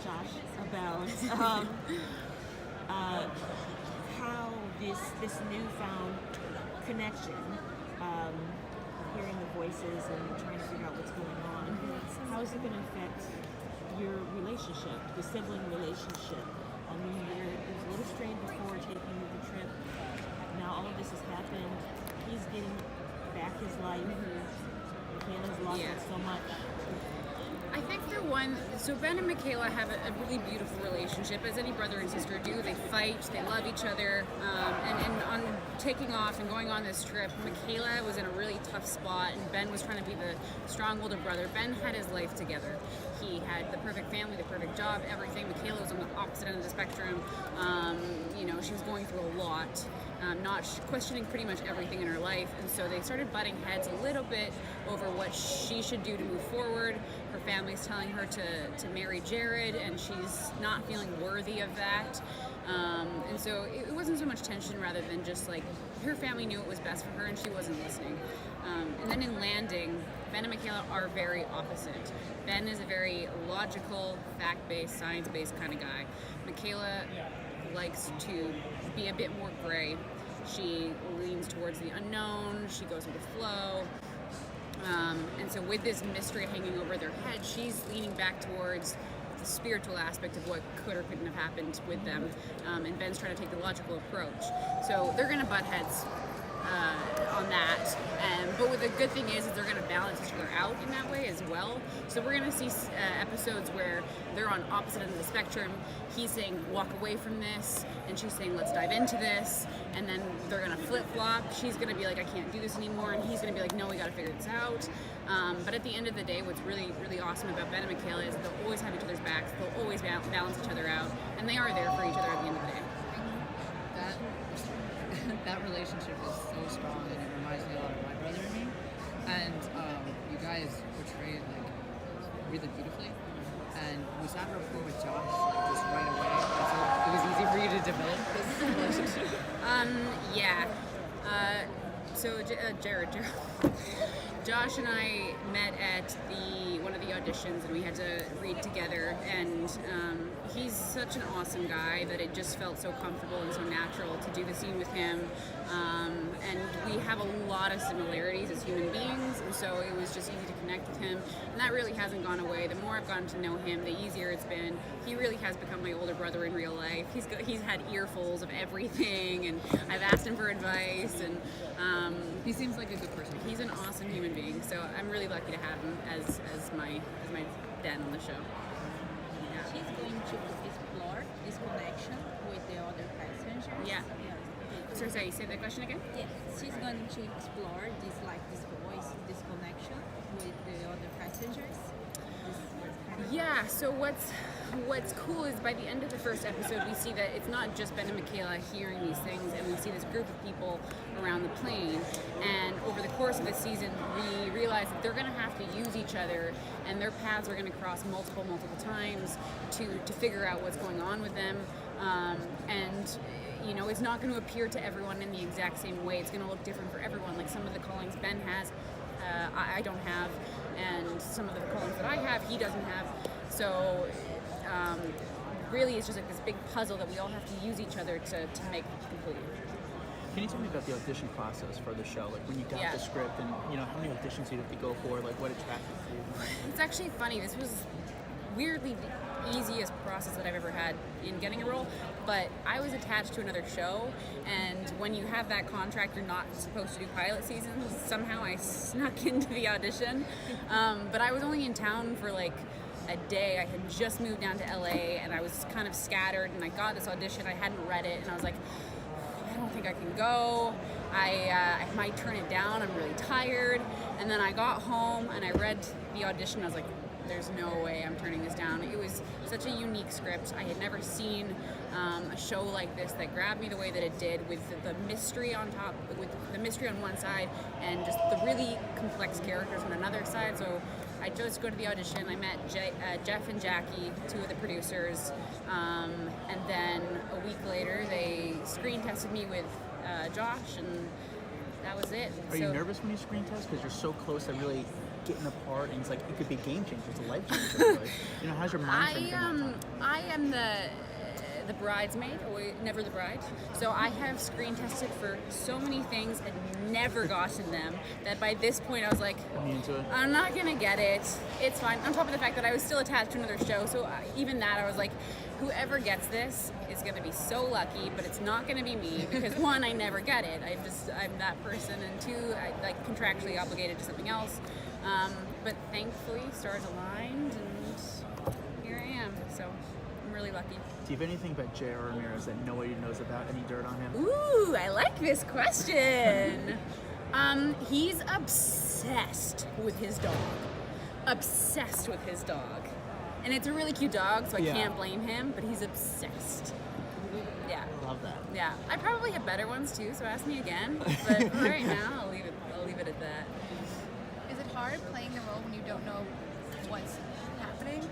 Josh about how this newfound connection, hearing the voices and trying to figure out what's going on, how is it going to affect your relationship, the sibling relationship? I mean, it was a little strained before taking the trip. Now all of this has happened. He's getting back his life. Michaela's lost it so much. I think for one, so Ben and Michaela have a really beautiful relationship, as any brother and sister do. They fight, they love each other, and on taking off and going on this trip, Michaela was in a really tough spot, and Ben was trying to be the strong older brother. Ben had his life together. He had the perfect family, the perfect job, everything. Michaela was on the opposite end of the spectrum. She was going through a lot, questioning pretty much everything in her life, and so they started butting heads a little bit over what she should do to move forward. Her family's telling her to marry Jared, and she's not feeling worthy of that. And so it wasn't so much tension, rather than just like her family knew it was best for her, and she wasn't listening. And then in landing, Ben and Michaela are very opposite. Ben is a very logical, fact-based, science-based kind of guy. Michaela likes to be a bit more gray. She leans towards the unknown. She goes with the flow. And so with this mystery hanging over their head, she's leaning back towards the spiritual aspect of what could or couldn't have happened with them. And Ben's trying to take the logical approach. So they're going to butt heads on that. But what the good thing is they're going to balance each other out in that way as well. So we're going to see episodes where they're on opposite ends of the spectrum. He's saying, walk away from this, and she's saying, let's dive into this. And then they're going to flip-flop. She's going to be like, I can't do this anymore. And he's going to be like, no, we got to figure this out. But at the end of the day, what's really, really awesome about Ben and Michaela is that they'll always have each other's backs. They'll always balance each other out. And they are there for each other at the end of the day. That relationship is so strong, and it reminds me a lot of my brother and me. And you guys portrayed like really beautifully. And was that rapport with Josh like just right away? So it was easy for you to develop this relationship. Yeah. Jared. Josh and I met at one of the auditions, and we had to read together, and he's such an awesome guy that it just felt so comfortable and so natural to do the scene with him, and we have a lot of similarities as human beings, and so it was just easy to connect with him, and that really hasn't gone away. The more I've gotten to know him, the easier it's been. He really has become my older brother in real life. He's had earfuls of everything, and I've asked him for advice, and he seems like a good person. He's an awesome human being, so I'm really lucky to have him as my dad on the show. Yeah. She's going to explore this connection with the other passengers. Yeah. Sorry, say that question again? Yes, she's going to explore this voice, this connection with the other passengers. Yeah, so what's cool is by the end of the first episode, we see that it's not just Ben and Michaela hearing these things, and we see this group of people around the plane, and over the course of the season, we realize that they're going to have to use each other, and their paths are going to cross multiple times to figure out what's going on with them, and it's not going to appear to everyone in the exact same way. It's going to look different for everyone. Like some of the callings Ben has, I don't have, and some of the callings that I have, he doesn't have. So really it's just like this big puzzle that we all have to use each other to make complete. Can you tell me about the audition process for the show? Like when you got the script, and how many auditions you have to go for, like what attracted you? It's actually funny. This was weirdly the easiest process that I've ever had in getting a role, but I was attached to another show, and when you have that contract, you're not supposed to do pilot seasons. Somehow I snuck into the audition, but I was only in town for like a day. I had just moved down to LA, and I was kind of scattered, and I got this audition. I hadn't read it, and I was like, I don't think I can go. I might turn it down. I'm really tired. And then I got home and I read the audition. I was like, there's no way I'm turning this down. It was such a unique script. I had never seen a show like this that grabbed me the way that it did, with the mystery on top, with the mystery on one side and just the really complex characters on another side. So I chose to go to the audition. I met Jeff and Jackie, two of the producers, and then a week later they screen tested me with Josh, and that was it. Are you nervous when you screen test? Because you're so close that really getting apart, and it's like it could be a game changer, it's a life changer. Like, you know, how's your mind frame during that time? I am the bridesmaid, or never the bride. So I have screen tested for so many things and never gotten them that by this point I was like, I'm into it. I'm not gonna get it. It's fine. On top of the fact that I was still attached to another show, so even that I was like, whoever gets this is gonna be so lucky, but it's not gonna be me because one, I never get it. I'm that person, and two, I like contractually obligated to something else. But thankfully, stars aligned, and here I am. So I'm really lucky. Do you have anything about J.R. Ramirez that nobody knows about? Any dirt on him? Ooh, I like this question. He's obsessed with his dog. Obsessed with his dog. And it's a really cute dog, so I can't blame him, but he's obsessed. Yeah. Love that. Yeah. I probably have better ones too, so ask me again. But for right now, I'll leave it at that. Is it hard playing the role when you don't know what's happening?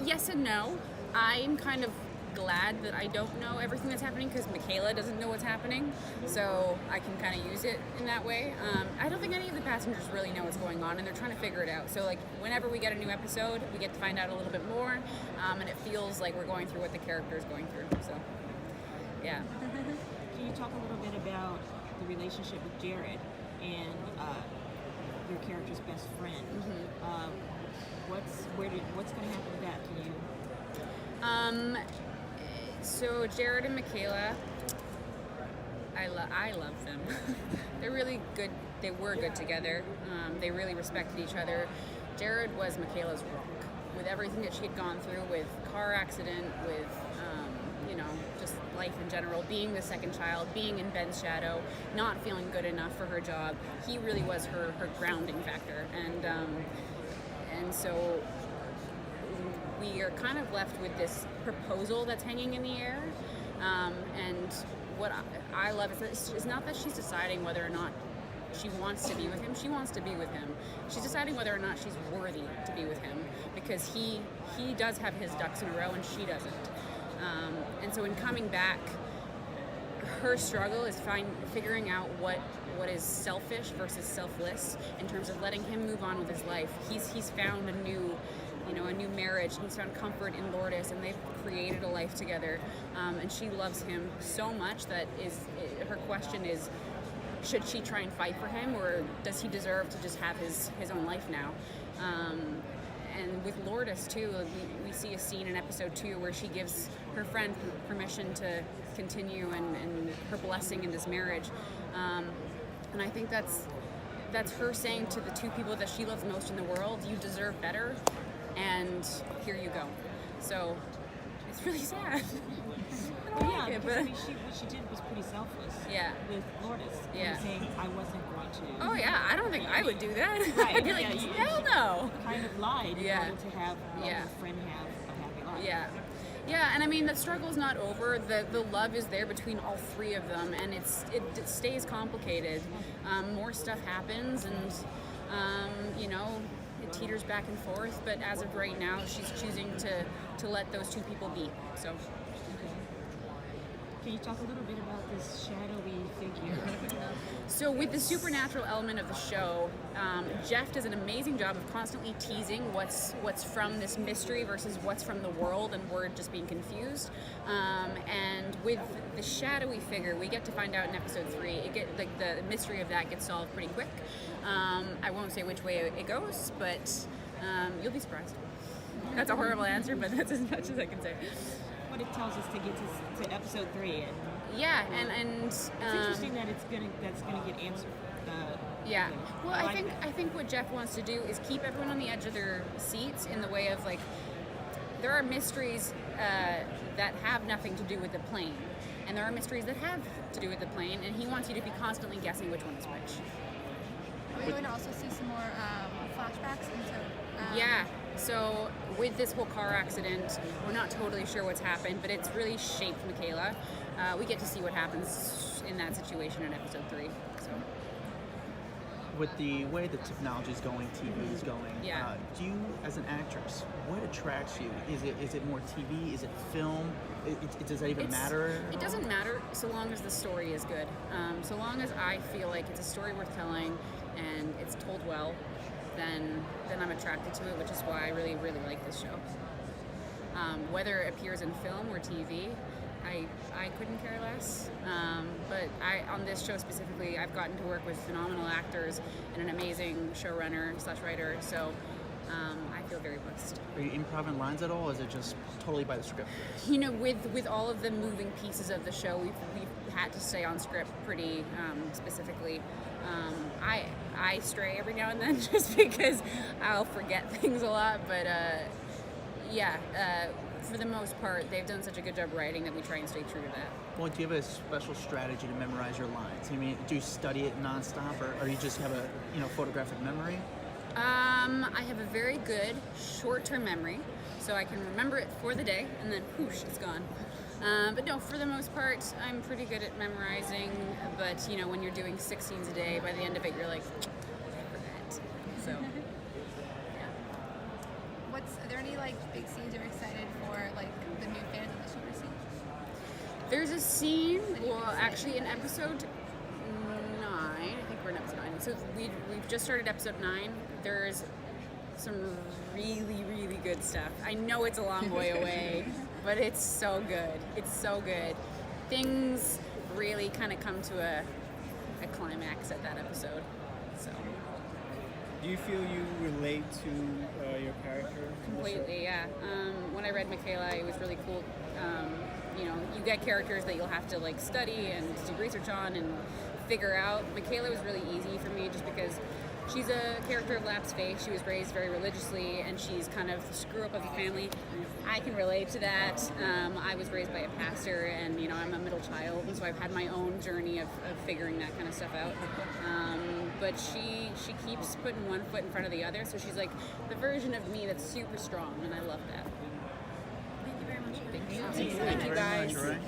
Yes and no. I'm kind of glad that I don't know everything that's happening because Michaela doesn't know what's happening, so I can kind of use it in that way. I don't think any of the passengers really know what's going on, and they're trying to figure it out. So like whenever we get a new episode, we get to find out a little bit more, and it feels like we're going through what the character is going through. So yeah. Can you talk a little bit about the relationship with Jared and your character's best friend? What's going to happen with that? Can you? So Jared and Michaela, I love them. They're really good. They were good together. They really respected each other. Jared was Michaela's rock with everything that she had gone through, with car accident, with just life in general, being the second child, being in Ben's shadow, not feeling good enough for her job. He really was her grounding factor, and so we are kind of left with this proposal that's hanging in the air. And what I love is that it's not that she's deciding whether or not she wants to be with him. She wants to be with him. She's deciding whether or not she's worthy to be with him because he does have his ducks in a row and she doesn't. And so in coming back, her struggle is figuring out what is selfish versus selfless in terms of letting him move on with his life. He's found a new marriage. He's found comfort in Lourdes, and they've created a life together. And she loves him so much that her question is, should she try and fight for him, or does he deserve to just have his own life now? And with Lourdes too, we see a scene in episode 2 where she gives her friend permission to continue and her blessing in this marriage. And I think that's her saying to the two people that she loves most in the world, you deserve better, and here you go. So it's really sad. I don't like it, but What she did was pretty selfless. Yeah. With Lourdes. Yeah. Saying, I wasn't going to. oh yeah, I don't think I would do that. Right, I'd be like, yeah, hell no. Kind of lied in Yeah. order to have Yeah. her friend have a happy life. Yeah, and I mean the struggle's not over. The love is there between all three of them, and it stays complicated. More stuff happens, and it teeters back and forth. But as of right now, she's choosing to let those two people be. So. Can you talk a little bit about this shadowy figure? So with the supernatural element of the show, Jeff does an amazing job of constantly teasing what's from this mystery versus what's from the world, and we're just being confused. And with the shadowy figure, we get to find out in episode 3. The mystery of that gets solved pretty quick. I won't say which way it goes, but you'll be surprised. That's a horrible answer, but that's as much as I can say. What it tells us to get to episode 3, and Yeah, and it's interesting that that's gonna get answered. Yeah. Well, I I like think what Jeff wants to do is keep everyone on the edge of their seats in the way of like, there are mysteries that have nothing to do with the plane, and there are mysteries that have to do with the plane, and he wants you to be constantly guessing which one is which. Are we going to also see some more flashbacks into? Yeah. So with this whole car accident, we're not totally sure what's happened, but it's really shaped Michaela. We get to see what happens in that situation in episode 3. So. With the way the technology is going, TV is going, Yeah. Do you, as an actress, what attracts you? Is it more TV? Is it film? Does that even matter? It doesn't matter so long as the story is good. So long as I feel like it's a story worth telling, and it's told well, then I'm attracted to it, which is why I really, really like this show. Whether it appears in film or TV, I couldn't care less. But on this show specifically, I've gotten to work with phenomenal actors and an amazing showrunner/writer. So I feel very blessed. Are you improvising lines at all, or is it just totally by the script? You know, with all of the moving pieces of the show, we've had to stay on script pretty specifically. I stray every now and then just because I'll forget things a lot, but for the most part, they've done such a good job writing that we try and stay true to that. Well, do you have a special strategy to memorize your lines? I mean, do you study it nonstop, or you just have a photographic memory? I have a very good short-term memory, so I can remember it for the day, and then whoosh, it's gone. But no, for the most part, I'm pretty good at memorizing. But when you're doing 6 scenes a day, by the end of it, you're like, I forgot. So, yeah. Are there any big scenes you're excited for, the new fans of the show to see? There's a scene, actually in episode 9, I think we're in episode 9. So we've just started episode 9. There's some really, really good stuff. I know it's a long way away, but it's so good. It's so good. Things really kind of come to a climax at that episode. So. Do you feel you relate to your character? Completely, yeah. When I read Michaela, it was really cool. You get characters that you'll have to study and do research on and figure out. Michaela was really easy for me just because she's a character of lapsed faith. She was raised very religiously, and she's kind of the screw up of the family. I can relate to that. I was raised by a pastor, and I'm a middle child, and so I've had my own journey of figuring that kind of stuff out. But she keeps putting one foot in front of the other, so she's like the version of me that's super strong, and I love that. Thank you very much. Thank you guys. All right.